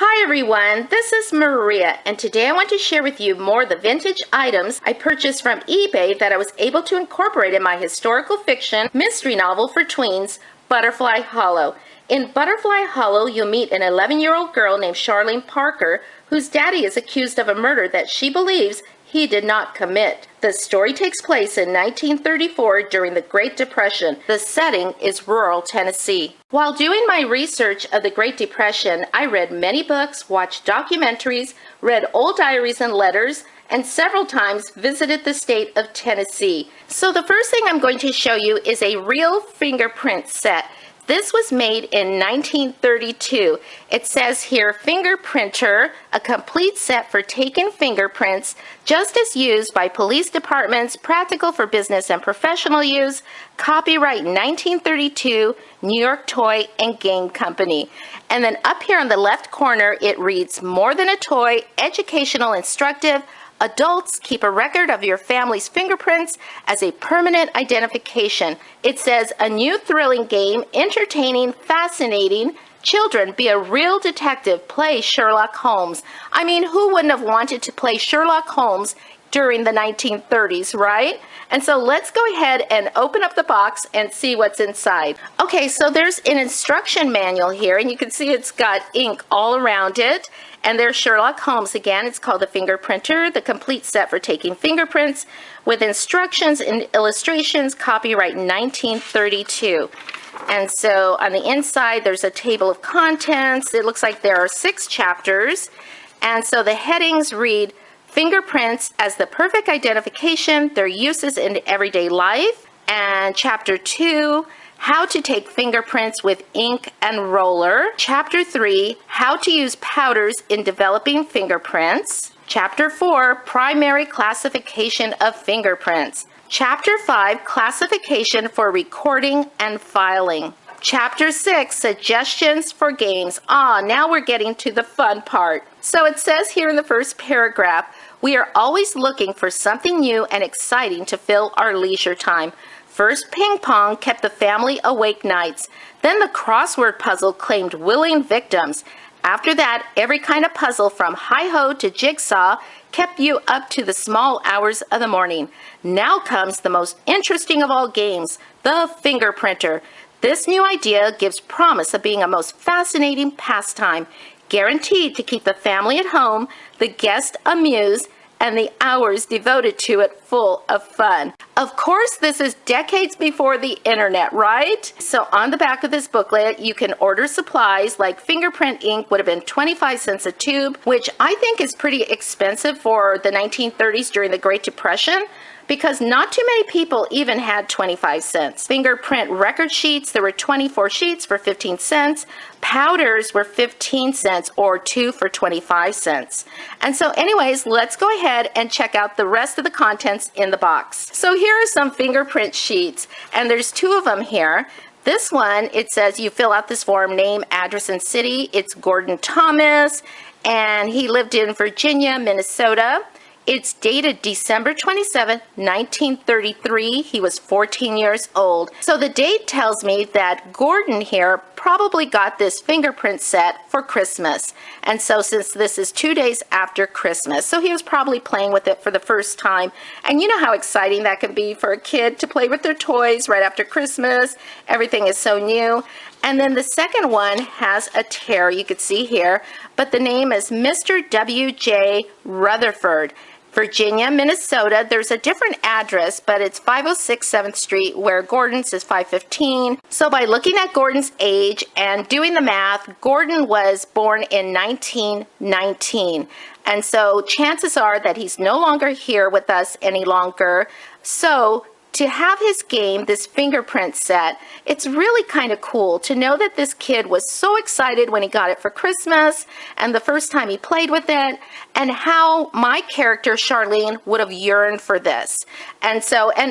Hi everyone, this is Maria, and today I want to share with you more of the vintage items I purchased from eBay that I was able to incorporate in my historical fiction mystery novel for tweens, Butterfly Hollow. In Butterfly Hollow, you'll meet an 11-year-old girl named Charlene Parker, whose daddy is accused of a murder that she believes he did not commit. The story takes place in 1934 during the Great Depression. The setting is rural Tennessee. While doing my research of the Great Depression, I read many books, watched documentaries, read old diaries and letters, and several times visited the state of Tennessee. So the first thing I'm going to show you is a real fingerprint set. This was made in 1932. It says here, Fingerprinter, a complete set for taking fingerprints, just as used by police departments, practical for business and professional use, copyright 1932, New York Toy and Game Company. And then up here on the left corner, it reads, more than a toy, educational, instructive. Adults keep a record of your family's fingerprints as a permanent identification. It says, a new thrilling game, entertaining, fascinating. Children, be a real detective, play Sherlock Holmes. I mean, who wouldn't have wanted to play Sherlock Holmes during the 1930s, right? And so let's go ahead and open up the box and see what's inside. Okay, so there's an instruction manual here, and you can see it's got ink all around it. And there's Sherlock Holmes again. It's called the Fingerprinter, the complete set for taking fingerprints, with instructions and illustrations, copyright 1932. And so on the inside, there's a table of contents. It looks like there are 6 chapters. And so the headings read, Fingerprints as the perfect identification, their uses in everyday life. And chapter 2, how to take fingerprints with ink and roller. Chapter 3, how to use powders in developing fingerprints. Chapter 4, primary classification of fingerprints. Chapter 5, classification for recording and filing. Chapter 6, suggestions for games. Now we're getting to the fun part. So it says here in the first paragraph, we are always looking for something new and exciting to fill our leisure time. First, ping pong kept the family awake nights. Then the crossword puzzle claimed willing victims. After that, every kind of puzzle from hi-ho to jigsaw kept you up to the small hours of the morning. Now comes the most interesting of all games, the Fingerprinter. This new idea gives promise of being a most fascinating pastime, guaranteed to keep the family at home, the guests amused, and the hours devoted to it full of fun. Of course, this is decades before the internet, right? So on the back of this booklet, you can order supplies like fingerprint ink would have been 25 cents a tube, which I think is pretty expensive for the 1930s during the Great Depression, because not too many people even had 25 cents. Fingerprint record sheets, there were 24 sheets for 15 cents. Powders were 15 cents or 2 for 25 cents. And so anyways, let's go ahead and check out the rest of the contents in the box. So here are some fingerprint sheets, and there's 2 of them here. This one, it says you fill out this form, name, address, and city. It's Gordon Thomas, and he lived in Virginia, Minnesota. It's dated December 27, 1933. He was 14 years old. So the date tells me that Gordon here probably got this fingerprint set for Christmas. And so since this is 2 days after Christmas, so he was probably playing with it for the first time. And you know how exciting that can be for a kid to play with their toys right after Christmas. Everything is so new. And then the second one has a tear, you could see here, but the name is Mr. W.J. Rutherford. Virginia, Minnesota. There's a different address, but it's 506 7th Street, where Gordon's is 515. So by looking at Gordon's age and doing the math, Gordon was born in 1919. And so chances are that he's no longer here with us any longer. So to have his game, this fingerprint set, it's really kind of cool to know that this kid was so excited when he got it for Christmas and the first time he played with it, and how my character Charlene would have yearned for this. And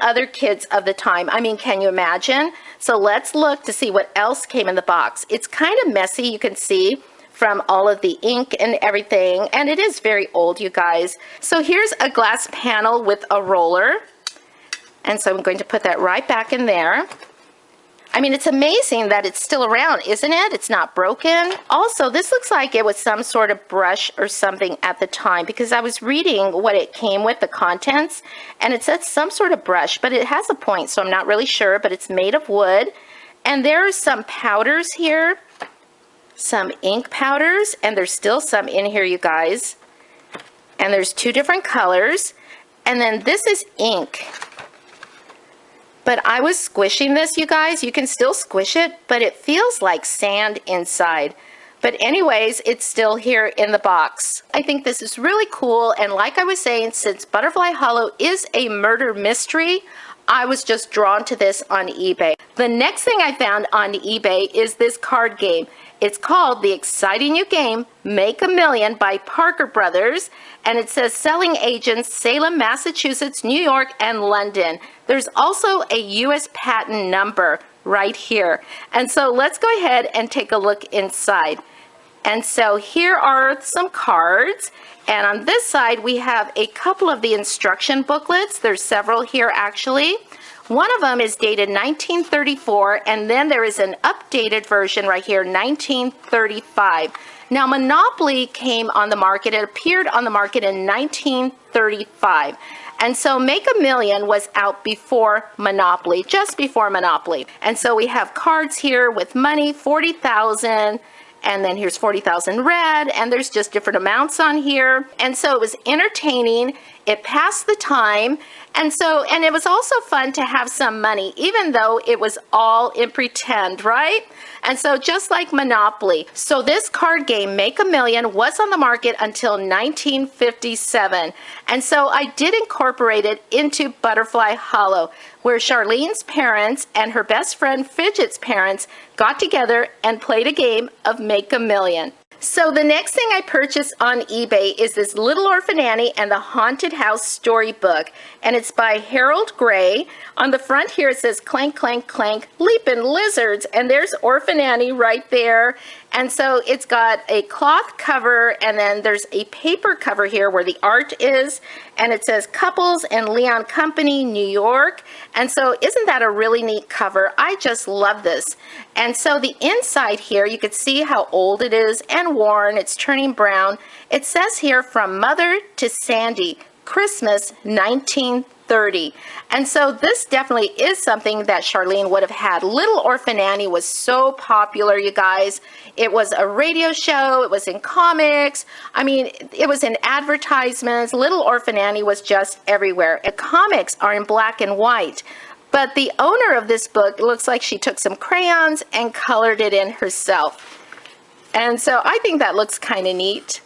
other kids of the time. I mean, can you imagine? So let's look to see what else came in the box. It's kind of messy, you can see, from all of the ink and everything, and it is very old, you guys. So here's a glass panel with a roller. And so I'm going to put that right back in there. I mean, it's amazing that it's still around, isn't it? It's not broken. Also, this looks like it was some sort of brush or something at the time, because I was reading what it came with, the contents, and it said some sort of brush, but it has a point, so I'm not really sure, but it's made of wood. And there are some powders here, some ink powders, and there's still some in here, you guys. And there's 2 different colors. And then this is ink. But I was squishing this, you guys. You can still squish it, but it feels like sand inside. But anyways, it's still here in the box. I think this is really cool. And like I was saying, since Butterfly Hollow is a murder mystery, I was just drawn to this on eBay. The next thing I found on eBay is this card game. It's called the exciting new game, Make a Million by Parker Brothers. And it says selling agents, Salem, Massachusetts, New York, and London. There's also a US patent number right here. And so let's go ahead and take a look inside. And so here are some cards. And on this side, we have a couple of the instruction booklets. There's several here, actually. One of them is dated 1934, and then there is an updated version right here, 1935. Now, Monopoly came on the market. It appeared on the market in 1935. And so Make a Million was out before Monopoly, just before Monopoly. And so we have cards here with money, 40,000. And then here's 40,000 red, and there's just different amounts on here. And so it was entertaining. It passed the time. And it was also fun to have some money, even though it was all in pretend, right? And so just like Monopoly. So this card game, Make a Million, was on the market until 1957. And so I did incorporate it into Butterfly Hollow, where Charlene's parents and her best friend Fidget's parents got together and played a game of Make a Million. So the next thing I purchased on eBay is this Little Orphan Annie and the Haunted House storybook. And it's by Harold Gray. On the front here it says clank, clank, clank, leaping lizards. And there's Orphan Annie right there. And so it's got a cloth cover, and then there's a paper cover here where the art is. And it says Couples and Leon Company, New York. And so isn't that a really neat cover? I just love this. And so the inside here, you could see how old it is and worn. It's turning brown. It says here, From Mother to Sandy, Christmas 1930. And so this definitely is something that Charlene would have had. Little Orphan Annie was so popular, you guys. It was a radio show. It was in comics. I mean, it was in advertisements. Little Orphan Annie was just everywhere. The comics are in black and white. But the owner of this book, it looks like she took some crayons and colored it in herself. And so I think that looks kind of neat.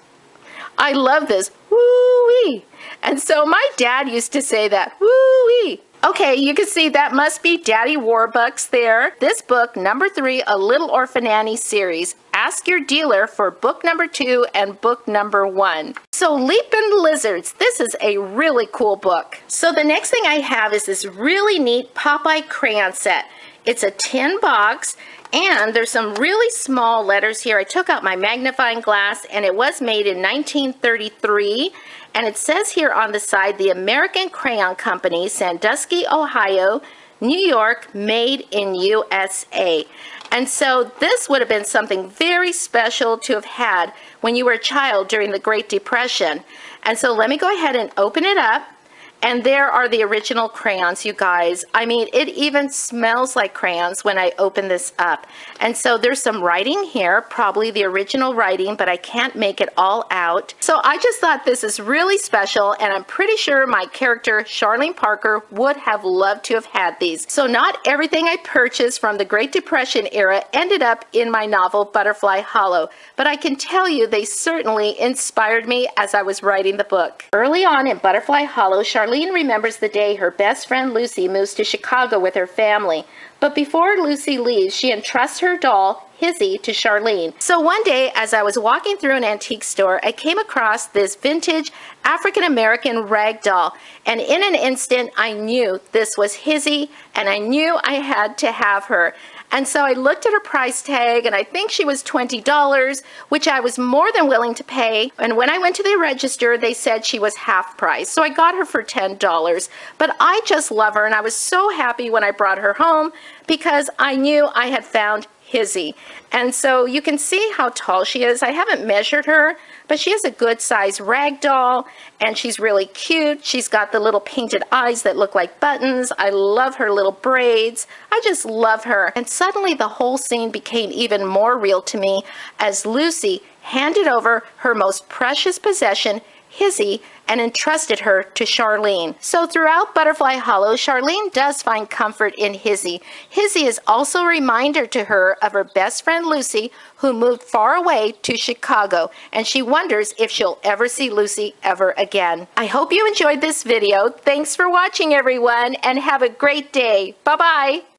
I love this. Woo-wee. And so my dad used to say that. Woo-wee. Okay, you can see that must be Daddy Warbucks there. This book, number 3, A Little Orphan Annie series. Ask your dealer for book number 2 and book number 1. So Leapin' Lizards, this is a really cool book. So the next thing I have is this really neat Popeye Crayon Set. It's a tin box, and there's some really small letters here. I took out my magnifying glass, and it was made in 1933. And it says here on the side, the American Crayon Company, Sandusky, Ohio, New York, made in USA. And so this would have been something very special to have had when you were a child during the Great Depression. And so let me go ahead and open it up. And there are the original crayons, you guys. I mean, it even smells like crayons when I open this up. And so there's some writing here, probably the original writing, but I can't make it all out. So I just thought this is really special, and I'm pretty sure my character, Charlene Parker, would have loved to have had these. So not everything I purchased from the Great Depression era ended up in my novel, Butterfly Hollow. But I can tell you they certainly inspired me as I was writing the book. Early on in Butterfly Hollow, Charlene remembers the day her best friend Lucy moves to Chicago with her family. But before Lucy leaves, she entrusts her doll, Hizzy, to Charlene. So one day, as I was walking through an antique store, I came across this vintage African-American rag doll. And in an instant, I knew this was Hizzy, and I knew I had to have her. And so I looked at her price tag, and I think she was $20, which I was more than willing to pay. And when I went to the register, they said she was half price. So I got her for $10. But I just love her, and I was so happy when I brought her home because I knew I had found Hizzy. And so you can see how tall she is. I haven't measured her, but she is a good size rag doll, and she's really cute. She's got the little painted eyes that look like buttons. I love her little braids. I just love her. And suddenly the whole scene became even more real to me as Lucy handed over her most precious possession, Hizzy, and entrusted her to Charlene. So throughout Butterfly Hollow, Charlene does find comfort in Hizzy. Hizzy is also a reminder to her of her best friend Lucy, who moved far away to Chicago, and she wonders if she'll ever see Lucy ever again. I hope you enjoyed this video. Thanks for watching, everyone, and have a great day. Bye-bye.